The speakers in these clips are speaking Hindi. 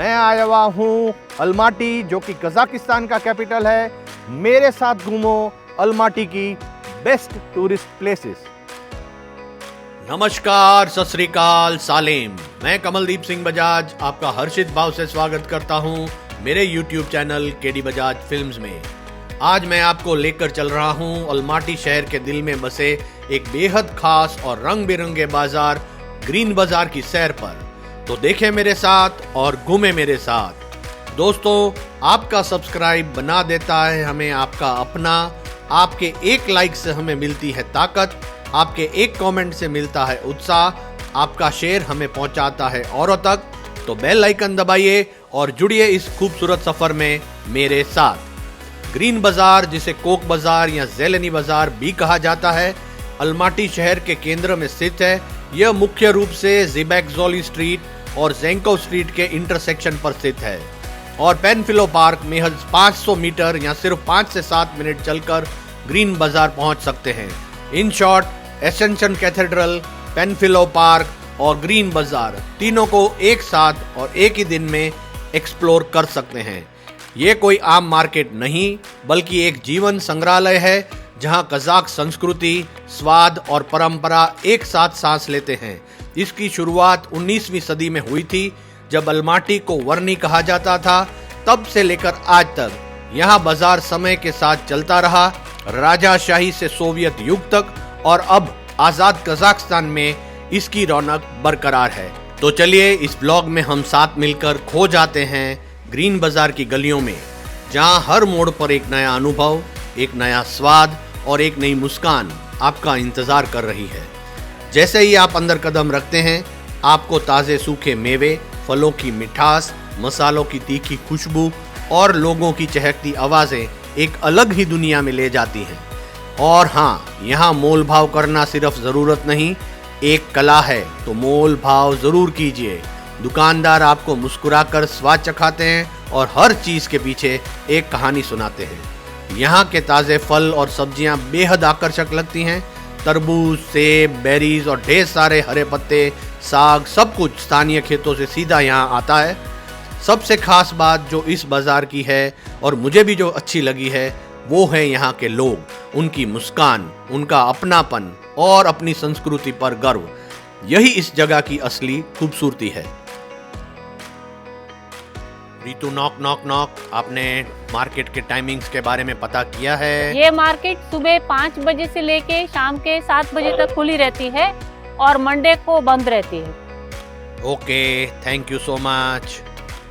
मैं आया हुआ हूँ अलमाटी, जो कि कजाकिस्तान का कैपिटल है। मेरे साथ घूमो अलमाटी की बेस्ट टूरिस्ट प्लेसेस। नमस्कार, सत श्री अकाल, सालेम। मैं कमलदीप सिंह बजाज आपका हर्षित भाव से स्वागत करता हूं मेरे YouTube channel KD Bajaj films में। आज मैं आपको लेकर चल रहा हूं अलमाटी शहर के दिल में बसे एक बेहद खास और रंग बिरंगे बाजार ग्रीन बाजार की सैर पर। तो देखें मेरे साथ और घूमे मेरे साथ। दोस्तों, आपका सब्सक्राइब बना देता है हमें आपका अपना। आपके एक लाइक से हमें मिलती है ताकत, आपके एक कमेंट से मिलता है उत्साह, आपका शेयर हमें पहुंचाता है औरों तक। तो बेल आइकन दबाइए और जुड़िए इस खूबसूरत सफर में मेरे साथ। ग्रीन बाजार, जिसे कोक बाजार या ज़ेलेनी बाजार भी कहा जाता है, अलमाटी शहर के केंद्र में स्थित है। यह मुख्य रूप से ज़िबेकज़ोली स्ट्रीट और ज़ेंको स्ट्रीट के इंटरसेक्शन पर स्थित है और पेनफिलो पार्क महज 500 मीटर या सिर्फ 5 से 7 मिनट चलकर ग्रीन बाजार पहुंच सकते हैं। In short, Ascension Cathedral, Panfilov Park और ग्रीन बाजार तीनों को एक साथ और एक ही दिन में एक्सप्लोर कर सकते हैं। ये कोई आम मार्केट नहीं, बल्कि एक जीवन संग्रहालय है जहां कजाक संस्कृति, स्वाद और परंपरा एक साथ सांस लेते हैं। इसकी शुरुआत 19वीं सदी में हुई थी, जब अलमाटी को वर्नी कहा जाता था। तब से लेकर आज तक यहाँ बाजार समय के साथ चलता रहा, राजाशाही से सोवियत युग तक, और अब आजाद कजाकिस्तान में इसकी रौनक बरकरार है। तो चलिए इस ब्लॉग में हम साथ मिलकर खो जाते हैं ग्रीन बाजार की गलियों में, जहां हर मोड़ पर एक नया अनुभव, एक नया स्वाद और एक नई मुस्कान आपका इंतजार कर रही है। जैसे ही आप अंदर कदम रखते हैं, आपको ताज़े सूखे मेवे, फलों की मिठास, मसालों की तीखी खुशबू और लोगों की चहकती आवाज़ें एक अलग ही दुनिया में ले जाती हैं। और हाँ, यहाँ मोल भाव करना सिर्फ ज़रूरत नहीं, एक कला है, तो मोल भाव ज़रूर कीजिए। दुकानदार आपको मुस्कुराकर स्वाद चखाते हैं और हर चीज़ के पीछे एक कहानी सुनाते हैं। यहाँ के ताज़े फल और सब्जियाँ बेहद आकर्षक लगती हैं। तरबूज, सेब, बेरीज और ढेर सारे हरे पत्ते, साग, सब कुछ स्थानीय खेतों से सीधा यहाँ आता है। सबसे खास बात जो इस बाज़ार की है और मुझे भी जो अच्छी लगी है, वो है यहाँ के लोग, उनकी मुस्कान, उनका अपनापन और अपनी संस्कृति पर गर्व। यही इस जगह की असली खूबसूरती है। रीतू, नॉक नॉक नॉक, आपने मार्केट के टाइमिंग्स के बारे में पता किया है? ये मार्केट सुबह 5 बजे से लेके शाम के 7 बजे तक खुली रहती है और मंडे को बंद रहती है। Okay, thank you so much.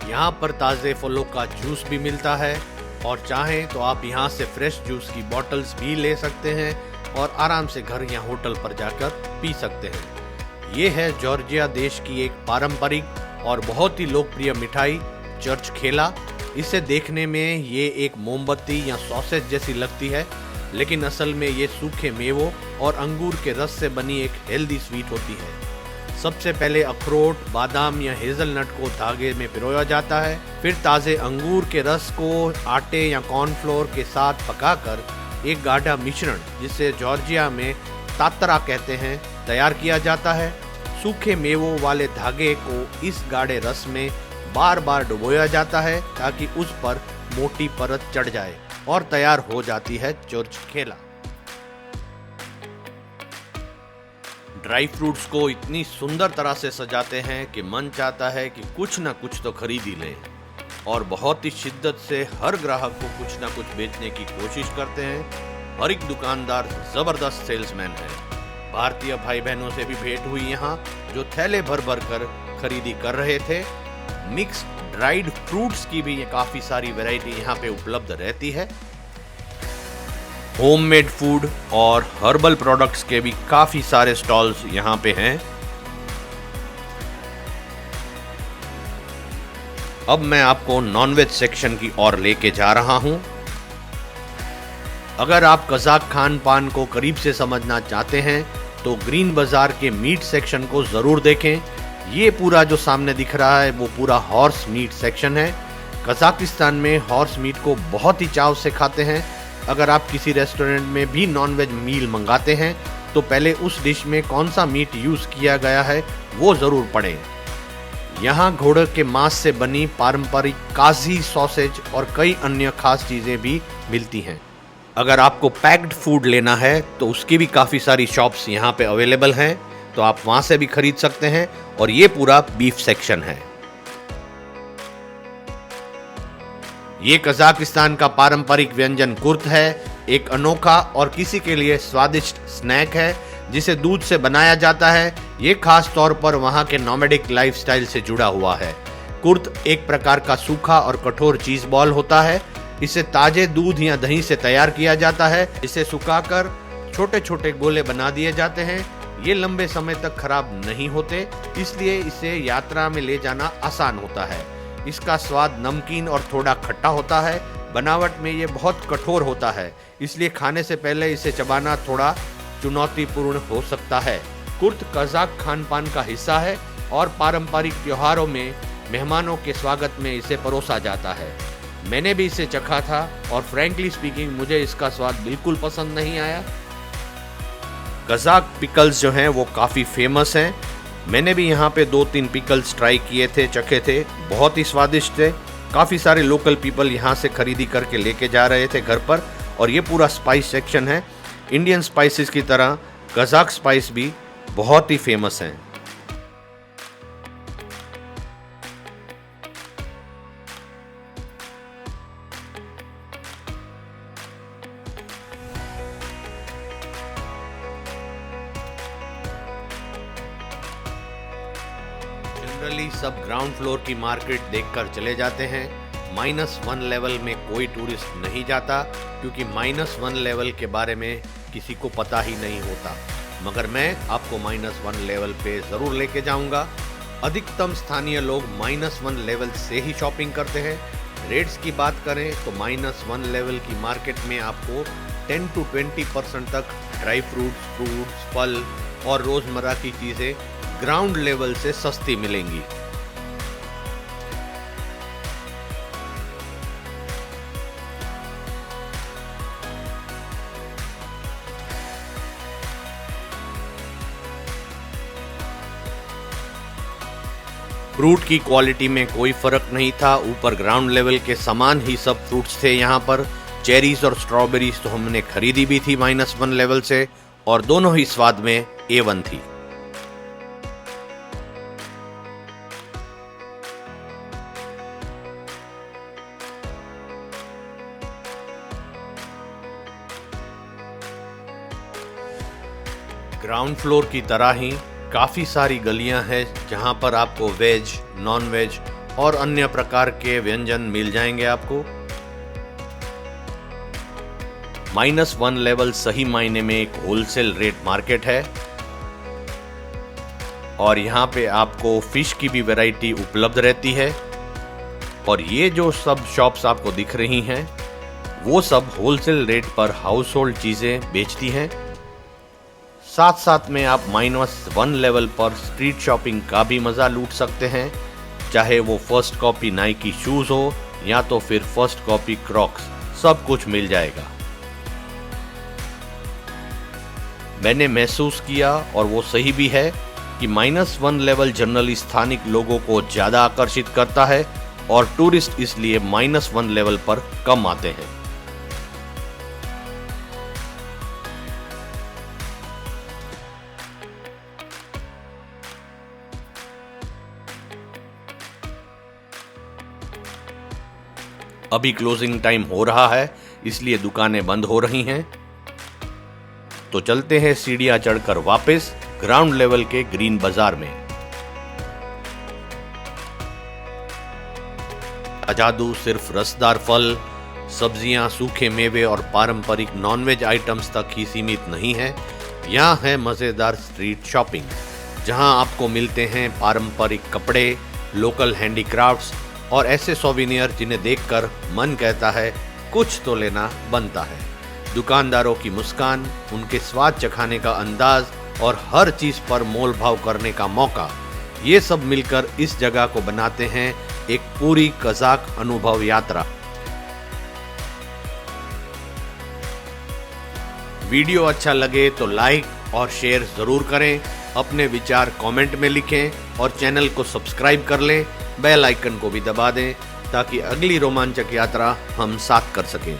यहाँ पर ताज़े फलों का जूस भी मिलता है और चाहें तो आप यहाँ से फ्रेश जूस की बॉटल्स भी ले सकते हैं और आराम से घर या होटल पर जाकर पी सकते हैं। ये है जॉर्जिया देश की एक पारंपरिक और बहुत ही लोकप्रिय मिठाई, चर्च खेला। इसे देखने में ये एक मोमबत्ती या सॉसेज जैसी लगती है, लेकिन असल में ये सूखे मेवों और अंगूर के रस से बनी एक हेल्दी स्वीट होती है। सबसे पहले अखरोट, बादाम या हेज़लनट को धागे में पिरोया जाता है, फिर ताज़े अंगूर के रस को आटे या कॉर्नफ्लोर के साथ पकाकर एक गाढ़ा मिश्रण, जिसे जॉर्जिया में तातरा कहते हैं, तैयार किया जाता है। सूखे मेवों वाले धागे को इस गाढ़े रस में बार बार डुबोया जाता है ताकि उस पर मोटी परत चढ़ जाए और तैयार हो जाती है चर्च खेला। ड्राई फ्रूट्स को इतनी सुंदर तरह से सजाते हैं कि मन चाहता है कि कुछ ना कुछ तो खरीद ही लें, और बहुत ही शिद्दत से हर ग्राहक को कुछ ना कुछ बेचने की कोशिश करते हैं। हर एक दुकानदार जबरदस्त सेल्समैन है। भारतीय भाई बहनों से भी भेंट हुई यहाँ, जो थैले भर भर कर खरीदी कर रहे थे। मिक्स ड्राइड फ्रूट्स की भी काफी सारी वैरायटी यहाँ पे उपलब्ध रहती है। होममेड फूड और हर्बल प्रोडक्ट्स के भी काफी सारे स्टॉल्स यहाँ पे हैं। अब मैं आपको नॉनवेज सेक्शन की ओर लेके जा रहा हूं। अगर आप कजाक खान पान को करीब से समझना चाहते हैं तो ग्रीन बाजार के मीट सेक्शन को जरूर देखें। ये पूरा जो सामने दिख रहा है वो पूरा हॉर्स मीट सेक्शन है। कजाकिस्तान में हॉर्स मीट को बहुत ही चाव से खाते हैं। अगर आप किसी रेस्टोरेंट में भी नॉनवेज मील मंगाते हैं तो पहले उस डिश में कौन सा मीट यूज़ किया गया है वो ज़रूर पढ़ें। यहाँ घोड़े के मांस से बनी पारंपरिक काजी सॉसेज और कई अन्य खास चीज़ें भी मिलती हैं। अगर आपको पैक्ड फूड लेना है तो उसकी भी काफ़ी सारी शॉप्स यहाँ पे अवेलेबल हैं, तो आप वहाँ से भी खरीद सकते हैं। और ये पूरा बीफ सेक्शन है। ये कजाकिस्तान का पारंपरिक व्यंजन कुर्त है, एक अनोखा और किसी के लिए स्वादिष्ट स्नैक है जिसे दूध से बनाया जाता है। ये खास तौर पर वहाँ के नॉमेडिक लाइफस्टाइल से जुड़ा हुआ है। कुर्त एक प्रकार का सूखा और कठोर चीज बॉल होता है। इसे ताजे दूध या दही से तैयार किया जाता है। इसे सुखाकर छोटे छोटे गोले बना दिए जाते हैं। ये लंबे समय तक खराब नहीं होते, इसलिए इसे यात्रा में ले जाना आसान होता है। इसका स्वाद नमकीन और थोड़ा खट्टा होता है। बनावट में ये बहुत कठोर होता है, इसलिए खाने से पहले इसे चबाना थोड़ा चुनौतीपूर्ण हो सकता है। कुर्त कजाक खान पान का हिस्सा है और पारंपरिक त्योहारों में मेहमानों के स्वागत में इसे परोसा जाता है। मैंने भी इसे चखा था और फ्रैंकली स्पीकिंग मुझे इसका स्वाद बिल्कुल पसंद नहीं आया। कजाक पिकल्स जो हैं वो काफ़ी फेमस हैं। मैंने भी यहाँ पे 2-3 पिकल्स ट्राई किए थे, चखे थे, बहुत ही स्वादिष्ट थे। काफ़ी सारे लोकल पीपल यहाँ से खरीदी करके लेके जा रहे थे घर पर। और ये पूरा स्पाइस सेक्शन है। इंडियन स्पाइसेस की तरह कजाक स्पाइस भी बहुत ही फेमस हैं। जनरली सब ग्राउंड फ्लोर की मार्केट देखकर चले जाते हैं। -1 लेवल में कोई टूरिस्ट नहीं जाता, क्योंकि -1 लेवल के बारे में किसी को पता ही नहीं होता। मगर मैं आपको -1 लेवल पे ज़रूर लेके जाऊंगा। अधिकतम स्थानीय लोग -1 लेवल से ही शॉपिंग करते हैं। रेट्स की बात करें तो -1 लेवल की मार्केट में आपको 10 to 20% तक ड्राई फ्रूट्स, फल और रोज़मर्रा की चीज़ें ग्राउंड लेवल से सस्ती मिलेंगी। फ्रूट की क्वालिटी में कोई फर्क नहीं था। ऊपर ग्राउंड लेवल के समान ही सब फ्रूट्स थे यहाँ पर। चेरीज और स्ट्रॉबेरीज तो हमने खरीदी भी थी -1 लेवल से, और दोनों ही स्वाद में A1 थी। ग्राउंड फ्लोर की तरह ही काफ़ी सारी गलियां हैं जहां पर आपको वेज, नॉन वेज और अन्य प्रकार के व्यंजन मिल जाएंगे आपको। -1 लेवल सही मायने में एक होलसेल रेट मार्केट है और यहाँ पे आपको फिश की भी वैरायटी उपलब्ध रहती है। और ये जो सब शॉप्स आपको दिख रही हैं वो सब होलसेल रेट पर हाउस होल्ड चीज़ें बेचती हैं। साथ साथ में आप -1 लेवल पर स्ट्रीट शॉपिंग का भी मज़ा लूट सकते हैं, चाहे वो फर्स्ट कॉपी नाइकी शूज़ हो या तो फिर फर्स्ट कॉपी क्रॉक्स, सब कुछ मिल जाएगा। मैंने महसूस किया, और वो सही भी है, कि -1 लेवल जनरली स्थानिक लोगों को ज़्यादा आकर्षित करता है और टूरिस्ट इसलिए -1 लेवल पर कम आते हैं। अभी क्लोजिंग टाइम हो रहा है, इसलिए दुकानें बंद हो रही हैं। तो चलते हैं सीढ़ियां चढ़कर वापस ग्राउंड लेवल के ग्रीन बाजार में। जादू सिर्फ रसदार फल, सब्जियां, सूखे मेवे और पारंपरिक नॉनवेज आइटम्स तक ही सीमित नहीं है। यहाँ है मज़ेदार स्ट्रीट शॉपिंग, जहां आपको मिलते हैं पारंपरिक कपड़े, लोकल हैंडीक्राफ्ट्स और ऐसे सोविनियर जिन्हें देखकर मन कहता है कुछ तो लेना बनता है। दुकानदारों की मुस्कान, उनके स्वाद चखाने का अंदाज और हर चीज़ पर मोल भाव करने का मौका, ये सब मिलकर इस जगह को बनाते हैं एक पूरी कजाक अनुभव यात्रा। वीडियो अच्छा लगे तो लाइक और शेयर ज़रूर करें। अपने विचार कमेंट में लिखें और चैनल को सब्सक्राइब कर लें, बेल आइकन को भी दबा दें ताकि अगली रोमांचक यात्रा हम साथ कर सकें।